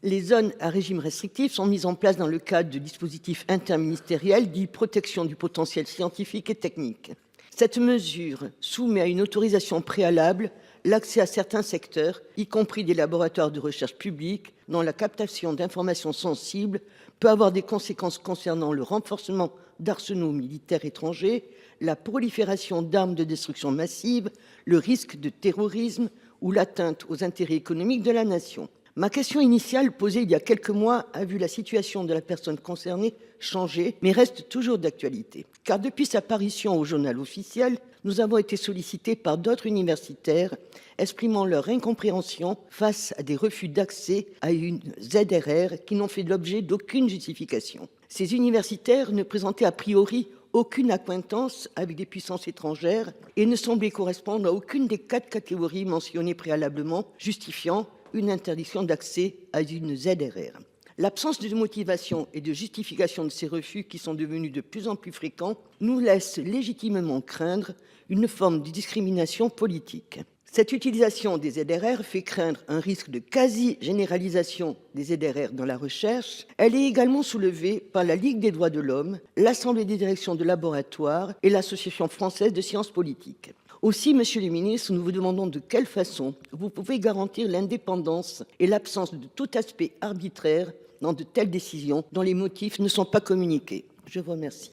Les zones à régime restrictif sont mises en place dans le cadre de dispositifs interministériels dits protection du potentiel scientifique et technique. Cette mesure soumet à une autorisation préalable l'accès à certains secteurs, y compris des laboratoires de recherche publics, dont la captation d'informations sensibles peut avoir des conséquences concernant le renforcement d'arsenaux militaires étrangers, la prolifération d'armes de destruction massive, le risque de terrorisme ou l'atteinte aux intérêts économiques de la nation. Ma question initiale, posée il y a quelques mois, a vu la situation de la personne concernée changer, mais reste toujours d'actualité. Car depuis sa parution au journal officiel, nous avons été sollicités par d'autres universitaires exprimant leur incompréhension face à des refus d'accès à une ZRR qui n'ont fait l'objet d'aucune justification. Ces universitaires ne présentaient a priori aucune acquaintance avec des puissances étrangères et ne semblaient correspondre à aucune des 4 catégories mentionnées préalablement, justifiant une interdiction d'accès à une ZRR. L'absence de motivation et de justification de ces refus, qui sont devenus de plus en plus fréquents, nous laisse légitimement craindre une forme de discrimination politique. Cette utilisation des ZRR fait craindre un risque de quasi-généralisation des ZRR dans la recherche. Elle est également soulevée par la Ligue des droits de l'homme, l'Assemblée des directions de laboratoires et l'Association française de sciences politiques. Aussi, monsieur le ministre, nous vous demandons de quelle façon vous pouvez garantir l'indépendance et l'absence de tout aspect arbitraire dans de telles décisions dont les motifs ne sont pas communiqués. Je vous remercie.